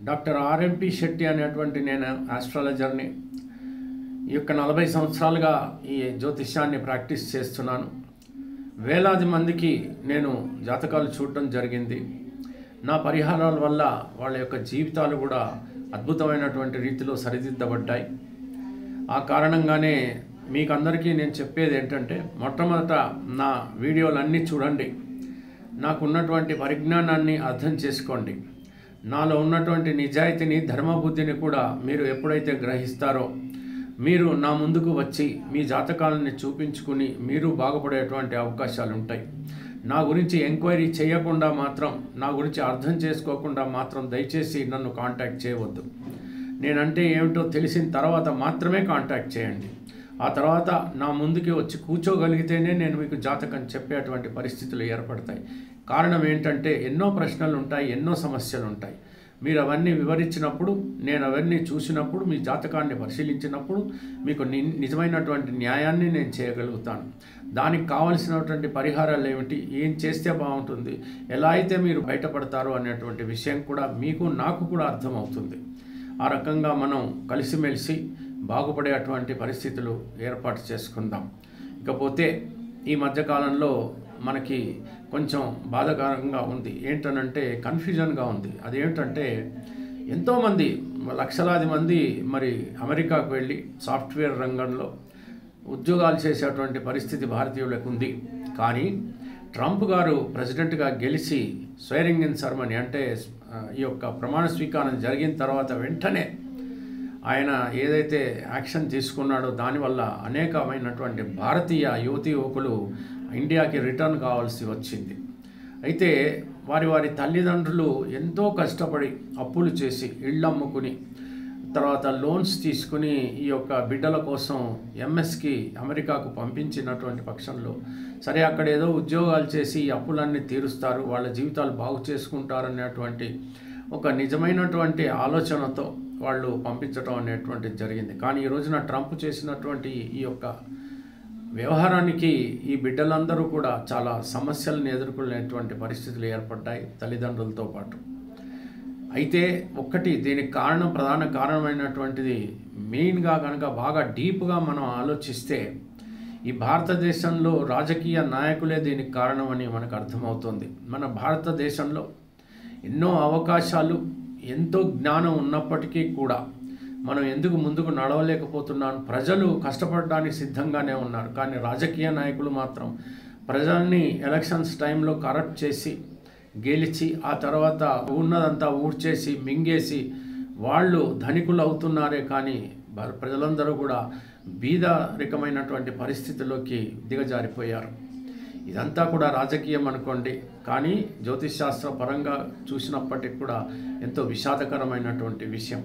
Doctor RMP Shetty అనేటువంటి నేను ఆస్ట్రాలజర్ని. ఈ యొక్క 40 సంవత్సరాలుగా ఈ జ్యోతిష్యాన్ని ప్రాక్టీస్ చేస్తున్నాను. వేలాది మందికి నేను జాతకాలు చూడటం జరిగింది. నా పరిహారాల వల్ల వాళ్ళ యొక్క జీవితాలు కూడా అద్భుతమైనటువంటి రీతిలో సరిదిద్దబడ్డాయి. ఆ కారణంగానే మీకు అందరికీ నేను చెప్పేది ఏంటంటే, మొట్టమొదట నా వీడియోలన్నీ చూడండి, నాకున్నటువంటి పరిజ్ఞానాన్ని అర్థం చేసుకోండి. నాలో ఉన్నటువంటి నిజాయితీని, ధర్మబుద్ధిని కూడా మీరు ఎప్పుడైతే గ్రహిస్తారో, మీరు నా ముందుకు వచ్చి మీ జాతకాలని చూపించుకుని మీరు బాగుపడేటువంటి అవకాశాలు ఉంటాయి. నా గురించి ఎంక్వైరీ చేయకుండా మాత్రం, నా గురించి అర్థం చేసుకోకుండా మాత్రం దయచేసి నన్ను కాంటాక్ట్ చేయవద్దు. నేనంటే ఏమిటో తెలిసిన తర్వాత మాత్రమే కాంటాక్ట్ చేయండి. ఆ తర్వాత నా ముందుకి వచ్చి కూర్చోగలిగితేనే నేను మీకు జాతకం చెప్పేటువంటి పరిస్థితులు ఏర్పడతాయి. కారణం ఏంటంటే, ఎన్నో ప్రశ్నలు ఉంటాయి, ఎన్నో సమస్యలు ఉంటాయి. మీరు అవన్నీ వివరించినప్పుడు, నేను అవన్నీ చూసినప్పుడు, మీ జాతకాన్ని పరిశీలించినప్పుడు మీకు నిజమైనటువంటి న్యాయాన్ని నేను చేయగలుగుతాను. దానికి కావలసినటువంటి పరిహారాలు ఏమిటి, ఏం చేస్తే బాగుంటుంది, ఎలా అయితే మీరు బయటపడతారో అనేటువంటి విషయం కూడా మీకు నాకు కూడా అర్థమవుతుంది. ఆ రకంగా మనం కలిసిమెలిసి బాగుపడేటువంటి పరిస్థితులు ఏర్పాటు చేసుకుందాం. ఇకపోతే ఈ మధ్యకాలంలో మనకి కొంచెం బాధాకరంగా ఉంది. ఏంటనంటే కన్ఫ్యూజన్గా ఉంది. అదేంటంటే, ఎంతోమంది లక్షలాది మంది మరి అమెరికాకు వెళ్ళి సాఫ్ట్వేర్ రంగంలో ఉద్యోగాలు చేసేటువంటి పరిస్థితి భారతీయులకు ఉంది. కానీ ట్రంప్ గారు ప్రెసిడెంట్గా గెలిచి స్వేరింగ్ ఇన్ సెరమనీ అంటే ఈ యొక్క ప్రమాణ స్వీకారం జరిగిన తర్వాత వెంటనే ఆయన ఏదైతే యాక్షన్ తీసుకున్నాడో దానివల్ల అనేకమైనటువంటి భారతీయ యువతీ యువకులు ఇండియాకి రిటర్న్ కావాల్సి వచ్చింది. అయితే వారి తల్లిదండ్రులు ఎంతో కష్టపడి అప్పులు చేసి, ఇళ్ళు అమ్ముకుని, తర్వాత లోన్స్ తీసుకుని ఈ యొక్క బిడ్డల కోసం ఎంఎస్కి అమెరికాకు పంపించినటువంటి పక్షంలో, సరే అక్కడ ఏదో ఉద్యోగాలు చేసి ఈ అప్పులన్నీ తీరుస్తారు, వాళ్ళ జీవితాలు బాగు చేసుకుంటారనేటువంటి ఒక నిజమైనటువంటి ఆలోచనతో వాళ్ళు పంపించడం అనేటువంటిది జరిగింది. కానీ ఈ రోజున ట్రంప్ చేసినటువంటి ఈ యొక్క వ్యవహారానికి ఈ బిడ్డలందరూ కూడా చాలా సమస్యలను ఎదుర్కొనేటువంటి పరిస్థితులు ఏర్పడ్డాయి తల్లిదండ్రులతో పాటు. అయితే దీనికి ప్రధాన కారణమైనటువంటిది మెయిన్గా కనుక బాగా డీప్గా మనం ఆలోచిస్తే, ఈ భారతదేశంలో రాజకీయ నాయకులే దీనికి కారణమని మనకు అర్థమవుతుంది. మన భారతదేశంలో ఎన్నో అవకాశాలు, ఎంతో జ్ఞానం ఉన్నప్పటికీ కూడా మనం ఎందుకు ముందుకు నడవలేకపోతున్నాం? ప్రజలు కష్టపడడానికి సిద్ధంగానే ఉన్నారు, కానీ రాజకీయ నాయకులు మాత్రం ప్రజల్ని ఎలక్షన్స్ టైంలో కరప్ట్ చేసి గెలిచి ఆ తర్వాత ఉన్నదంతా ఊడ్చేసి మింగేసి వాళ్ళు ధనికులు అవుతున్నారే, కానీ ప్రజలందరూ కూడా బీదరికమైనటువంటి పరిస్థితుల్లోకి దిగజారిపోయారు. ఇదంతా కూడా రాజకీయం అనుకోండి, కానీ జ్యోతిష్శాస్త్ర పరంగా చూసినప్పటికీ కూడా ఎంతో విషాదకరమైనటువంటి విషయం.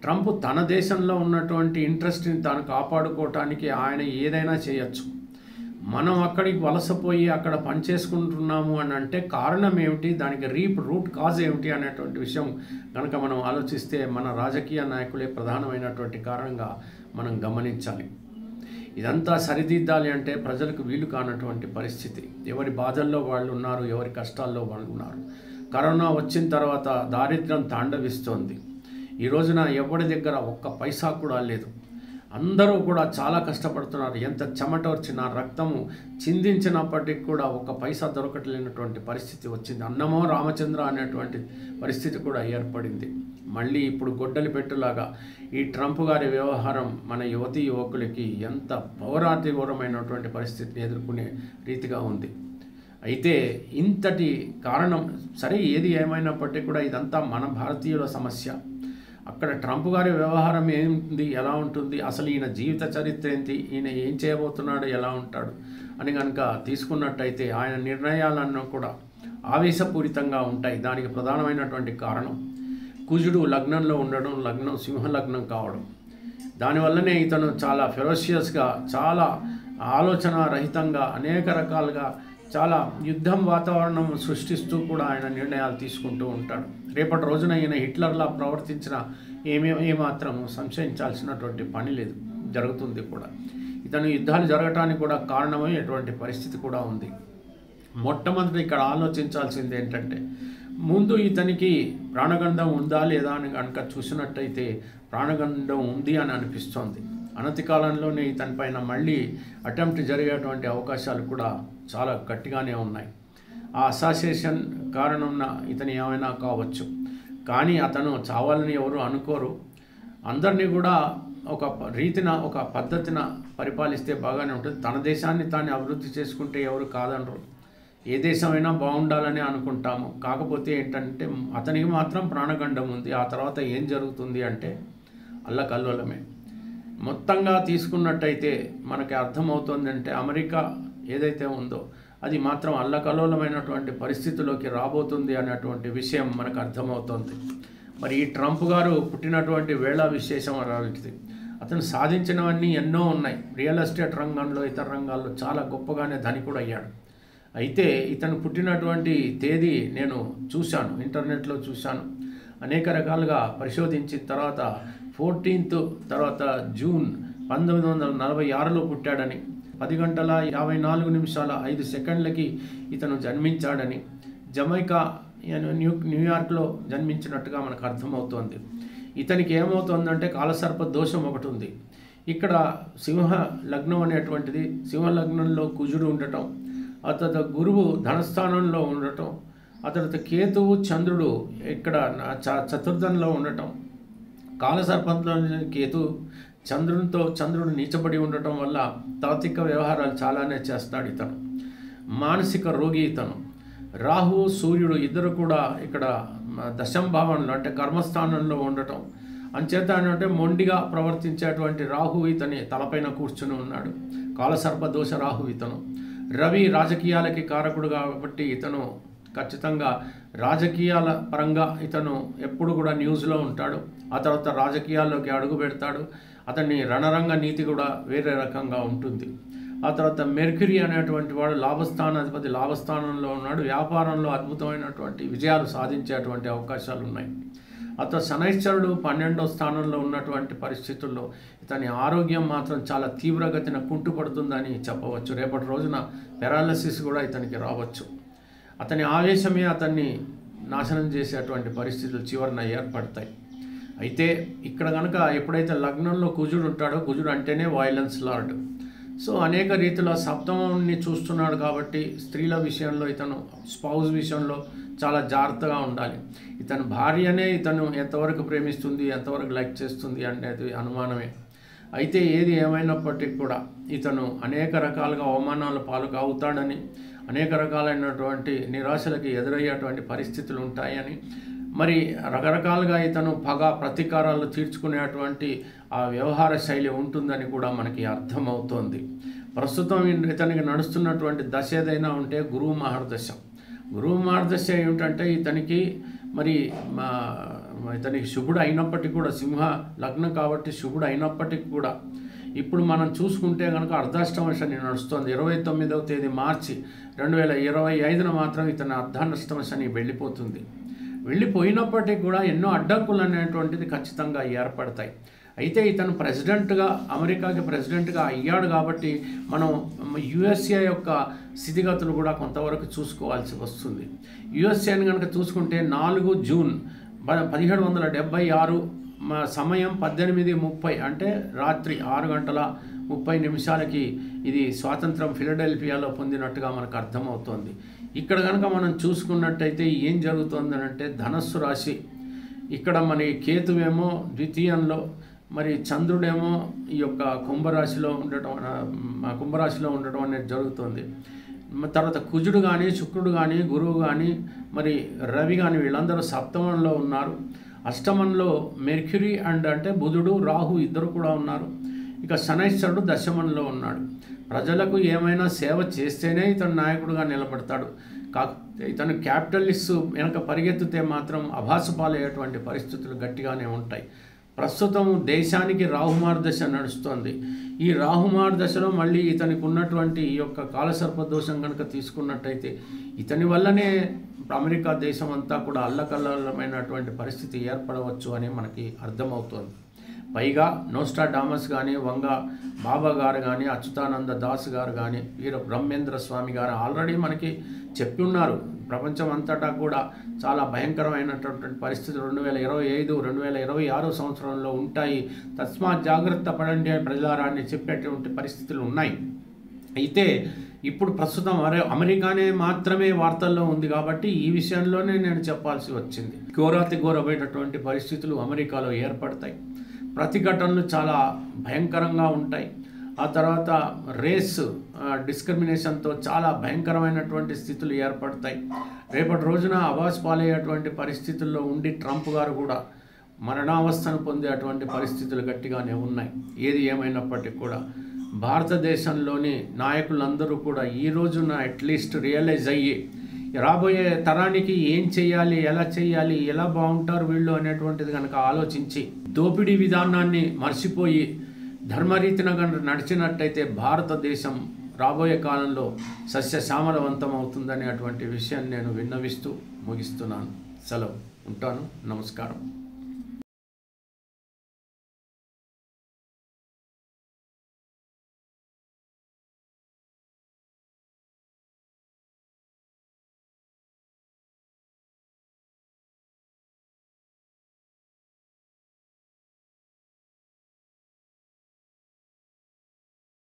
ట్రంప్ తన దేశంలో ఉన్నటువంటి ఇంట్రెస్ట్ని తాను కాపాడుకోవటానికి ఆయన ఏదైనా చేయొచ్చు. మనం అక్కడికి వలసపోయి అక్కడ పనిచేసుకుంటున్నాము అని అంటే కారణం ఏమిటి, దానికి రూట్ కాజ్ ఏమిటి అనేటువంటి విషయం కనుక మనం ఆలోచిస్తే మన రాజకీయ నాయకులే ప్రధానమైనటువంటి కారణంగా మనం గమనించాలి. ఇదంతా సరిదిద్దాలి అంటే ప్రజలకు వీలు కానటువంటి పరిస్థితి. ఎవరి బాధల్లో వాళ్ళు ఉన్నారు, ఎవరి కష్టాల్లో వాళ్ళు ఉన్నారు. కరోనా వచ్చిన తర్వాత దారిద్ర్యం తాండవిస్తోంది. ఈ రోజున ఎవరి దగ్గర ఒక్క పైసా కూడా లేదు. అందరూ కూడా చాలా కష్టపడుతున్నారు. ఎంత చెమట వచ్చినా, రక్తము చిందించినప్పటికీ కూడా ఒక్క పైసా దొరకట్లేనటువంటి పరిస్థితి వచ్చింది. అన్నమో రామచంద్ర అనేటువంటి పరిస్థితి కూడా ఏర్పడింది. మళ్ళీ ఇప్పుడు గొడ్డలి పెట్టులాగా ఈ ట్రంప్ గారి వ్యవహారం మన యువతీ యువకులకి ఎంత పౌరాతిఘోరమైనటువంటి పరిస్థితిని ఎదుర్కొనే రీతిగా ఉంది. అయితే ఇంతటి కారణం సరే, ఏది ఏమైనప్పటికీ కూడా ఇదంతా మన భారతీయుల సమస్య. అక్కడ ట్రంప్ గారి వ్యవహారం ఏంది, ఎలా ఉంటుంది, అసలు ఈయన జీవిత చరిత్ర ఏంటి, ఈయన ఏం చేయబోతున్నాడు, ఎలా ఉంటాడు అని కనుక తీసుకున్నట్టయితే ఆయన నిర్ణయాలన్నీ కూడా ఆవేశపూరితంగా ఉంటాయి. దానికి ప్రధానమైనటువంటి కారణం కుజుడు లగ్నంలో ఉండడం, లగ్నం సింహలగ్నం కావడం. దానివల్లనే ఇతను చాలా ఫెరోషియస్గా, చాలా ఆలోచన రహితంగా, అనేక రకాలుగా చాలా యుద్ధం వాతావరణం సృష్టిస్తూ కూడా ఆయన నిర్ణయాలు తీసుకుంటూ ఉంటాడు. రేపటి రోజున ఈయన హిట్లర్లా ప్రవర్తించిన ఏమాత్రం సంశయించాల్సినటువంటి పని లేదు. జరుగుతుంది కూడా. ఇతను యుద్ధాలు జరగటానికి కూడా కారణమైనటువంటి పరిస్థితి కూడా ఉంది. మొట్టమొదటి ఇక్కడ ఆలోచించాల్సింది ఏంటంటే, ముందు ఇతనికి ప్రాణగండం ఉందా లేదా అని కనుక చూసినట్టయితే ప్రాణగండం ఉంది అని అనిపిస్తోంది. అనతి కాలంలోనే ఇతని పైన మళ్ళీ అటెంప్ట్ జరిగేటువంటి అవకాశాలు కూడా చాలా గట్టిగానే ఉన్నాయి. ఆ అసాసినేషన్ కారణం ఇతను ఏమైనా కావచ్చు, కానీ అతను చావాలని ఎవరు అనుకోరు. అందరినీ కూడా ఒక రీతిన ఒక పద్ధతిన పరిపాలిస్తే బాగానే ఉంటుంది. తన దేశాన్ని తాను అభివృద్ధి చేసుకుంటే ఎవరు కాదనరు. ఏ దేశమైనా బాగుండాలని అనుకుంటాము. కాకపోతే ఏంటంటే అతనికి మాత్రం ప్రాణగండం ఉంది. ఆ తర్వాత ఏం జరుగుతుంది అంటే అల్లకల్లోలమే. మొత్తంగా తీసుకున్నట్టయితే మనకి అర్థమవుతుందంటే అమెరికా ఏదైతే ఉందో అది మాత్రం అల్లకల్లోలమైనటువంటి పరిస్థితిలోకి రాబోతుంది అనేటువంటి విషయం మనకు అర్థమవుతుంది. మరి ఈ ట్రంప్ గారు పుట్టినటువంటి వేళ విశేషం అలాంటిది. అతను సాధించినవన్నీ ఎన్నో ఉన్నాయి. రియల్ ఎస్టేట్ రంగంలో, ఇతర రంగాల్లో చాలా గొప్పగానే ధనికుడు అయ్యాడు. అయితే ఇతను పుట్టినటువంటి తేదీ నేను చూశాను, ఇంటర్నెట్లో చూశాను. అనేక రకాలుగా పరిశోధించిన తర్వాత 14th తర్వాత జూన్ 1946లో పుట్టాడని, 10:54:05 ఇతను జన్మించాడని, జమైకా న్యూయార్క్లో జన్మించినట్టుగా మనకు అర్థమవుతోంది. ఇతనికి ఏమవుతుందంటే కాలసర్ప దోషం ఒకటి ఉంది. ఇక్కడ సింహ లగ్నం అనేటువంటిది, సింహ లగ్నంలో కుజుడు ఉండటం, ఆ తర్వాత గురువు ధనస్థానంలో ఉండటం, ఆ తర్వాత కేతువు చంద్రుడు ఇక్కడ చతుర్థంలో ఉండటం, కాలసర్పంలో కేతు చంద్రుడు నీచబడి ఉండటం వల్ల తాత్విక వ్యవహారాలు చాలానే చేస్తాడు ఇతను. మానసిక రోగి ఇతను. రాహు సూర్యుడు ఇద్దరు కూడా ఇక్కడ దశంభావంలో అంటే కర్మస్థానంలో ఉండటం అంచేత అంటే మొండిగా ప్రవర్తించేటువంటి రాహు ఇతని తలపైన కూర్చుని ఉన్నాడు. కాలసర్ప దోష రాహు ఇతను. రవి రాజకీయాలకి కారకుడు కాబట్టి ఇతను ఖచ్చితంగా రాజకీయాల పరంగా ఇతను ఎప్పుడు కూడా న్యూస్లో ఉంటాడు. ఆ తర్వాత రాజకీయాల్లోకి అడుగు పెడతాడు. అతని రణరంగ నీతి కూడా వేరే రకంగా ఉంటుంది. ఆ తర్వాత మెర్క్యూరీ అనేటువంటి వాడు లాభస్థానాధిపతి, లాభస్థానంలో ఉన్నాడు. వ్యాపారంలో అద్భుతమైనటువంటి విజయాలు సాధించేటువంటి అవకాశాలు ఉన్నాయి. ఆ తర్వాత శనైశ్చరుడు 12వ స్థానంలో ఉన్నటువంటి పరిస్థితుల్లో ఇతని ఆరోగ్యం మాత్రం చాలా తీవ్రగతిన కుంటుపడుతుందని చెప్పవచ్చు. రేపటి రోజున పెరాలసిస్ కూడా ఇతనికి రావచ్చు. అతని ఆవేశమే అతన్ని నాశనం చేసేటువంటి పరిస్థితులు చివరిన ఏర్పడతాయి. అయితే ఇక్కడ కనుక ఎప్పుడైతే లగ్నంలో కుజుడు ఉంటాడో, కుజుడు అంటేనే వైలెన్స్ లార్డ్. సో అనేక రీతిలో సప్తమాన్ని చూస్తున్నాడు కాబట్టి స్త్రీల విషయంలో, ఇతను స్పౌజ్ విషయంలో చాలా జాగ్రత్తగా ఉండాలి. ఇతని భార్యనే ఇతను ఎంతవరకు ప్రేమిస్తుంది, ఎంతవరకు లైక్ చేస్తుంది అనేది అనుమానమే. అయితే ఏది ఏమైనప్పటికీ కూడా ఇతను అనేక రకాలుగా అవమానాల పాలు అవుతాడని, అనేక రకాలైనటువంటి నిరాశలకి ఎదురయ్యేటువంటి పరిస్థితులు ఉంటాయని, మరి రకరకాలుగా ఇతను పగ ప్రతీకారాలు తీర్చుకునేటువంటి ఆ వ్యవహార శైలి ఉంటుందని కూడా మనకి అర్థమవుతోంది. ప్రస్తుతం ఇతనికి నడుస్తున్నటువంటి దశ ఏదైనా ఉంటే గురువు మహర్దశ. గురువు మహర్దశ ఏమిటంటే ఇతనికి మరి ఇతనికి శుభుడు అయినప్పటికీ కూడా, సింహ లగ్నం కాబట్టి శుభుడు అయినప్పటికీ కూడా ఇప్పుడు మనం చూసుకుంటే కనుక అర్ధాష్టమ శని నడుస్తుంది. 29వ తేదీ మార్చి 2025 మాత్రం ఇతని అర్ధాష్టమ శని వెళ్ళిపోతుంది. వెళ్ళిపోయినప్పటికీ కూడా ఎన్నో అడ్డంకులు అనేటువంటిది ఖచ్చితంగా ఏర్పడతాయి. అయితే ఇతను ప్రెసిడెంట్గా, అమెరికాకి ప్రెసిడెంట్గా అయ్యాడు కాబట్టి మనం యుఎస్ఏ యొక్క స్థితిగతులు కూడా కొంతవరకు చూసుకోవాల్సి వస్తుంది. యుఎస్ఏని కనుక చూసుకుంటే 4 జూన్ 1776 సమయం 18:30 అంటే రాత్రి 6:30 ఇది స్వాతంత్రం ఫిలడెల్ఫియాలో పొందినట్టుగా మనకు అర్థమవుతోంది. ఇక్కడ కనుక మనం చూసుకున్నట్టయితే ఏం జరుగుతుందనంటే ధనస్సు రాశి, ఇక్కడ మరి కేతువేమో ద్వితీయంలో, మరి చంద్రుడేమో ఈ యొక్క కుంభరాశిలో ఉండటం అనేది జరుగుతుంది. తర్వాత కుజుడు కానీ, శుక్రుడు కానీ, గురువు కానీ, మరి రవి కానీ వీళ్ళందరూ సప్తమంలో ఉన్నారు. అష్టమంలో మెర్క్యూరీ అంటే బుధుడు, రాహు ఇద్దరు కూడా ఉన్నారు. ఇక శనైశ్వరుడు దశమంలో ఉన్నాడు. ప్రజలకు ఏమైనా సేవ చేస్తేనే ఇతను నాయకుడుగా నిలబడతాడు. కాకపోతే ఇతను క్యాపిటలిస్ట్ వెనక పరిగెత్తితే మాత్రం అభాసపాలయ్యేటువంటి పరిస్థితులు గట్టిగానే ఉంటాయి. ప్రస్తుతం దేశానికి రాహుమార్దశ నడుస్తోంది. ఈ రాహుమార్దశలో మళ్ళీ ఇతనికి ఉన్నటువంటి ఈ యొక్క కాలసర్ప దోషం కనుక తీసుకున్నట్టయితే ఇతని వల్లనే అమెరికా దేశం అంతా కూడా అల్లకల్లమైనటువంటి పరిస్థితి ఏర్పడవచ్చు అని మనకి అర్థమవుతోంది. పైగా నోస్ట్రాడామస్ కానీ, వంగ బాబా గారు కానీ, అచ్యుతానంద దాస్ గారు కానీ, వీర బ్రహ్మేంద్ర స్వామి గారు ఆల్రెడీ మనకి చెప్పి ఉన్నారు. ప్రపంచం అంతటా కూడా చాలా భయంకరమైనటువంటి పరిస్థితులు 2025, 2026 సంవత్సరంలో ఉంటాయి, తస్మాత్ జాగ్రత్త పడండి అని ప్రజలారా అని చెప్పేటువంటి పరిస్థితులు ఉన్నాయి. అయితే ఇప్పుడు ప్రస్తుతం అమెరికానే మాత్రమే వార్తల్లో ఉంది కాబట్టి ఈ విషయంలోనే నేను చెప్పాల్సి వచ్చింది. ఘోరాతి ఘోరమైనటువంటి పరిస్థితులు అమెరికాలో ఏర్పడతాయి. ప్రతిఘటనలు చాలా భయంకరంగా ఉంటాయి. ఆ తర్వాత రేస్ డిస్క్రిమినేషన్తో చాలా భయంకరమైనటువంటి స్థితులు ఏర్పడతాయి. రేపటి రోజున అవాస్ పాలయ్యేటువంటి పరిస్థితుల్లో ఉండి ట్రంప్ గారు కూడా మరణావస్థను పొందేటువంటి పరిస్థితులు గట్టిగానే ఉన్నాయి. ఏది ఏమైనప్పటికీ కూడా భారతదేశంలోని నాయకులందరూ కూడా ఈ రోజున అట్లీస్ట్ రియలైజ్ అయ్యి రాబోయే తరానికి ఏం చేయాలి, ఎలా చేయాలి, ఎలా బాగుంటారు వీళ్ళు అనేటువంటిది కనుక ఆలోచించి దోపిడీ విధానాన్ని మర్చిపోయి ధర్మరీతిన కనుక నడిచినట్టయితే భారతదేశం రాబోయే కాలంలో సస్యశ్యామలవంతం అవుతుందనేటువంటి విషయాన్ని నేను విన్నవిస్తూ ముగిస్తున్నాను. సెలవు. ఉంటాను. నమస్కారం.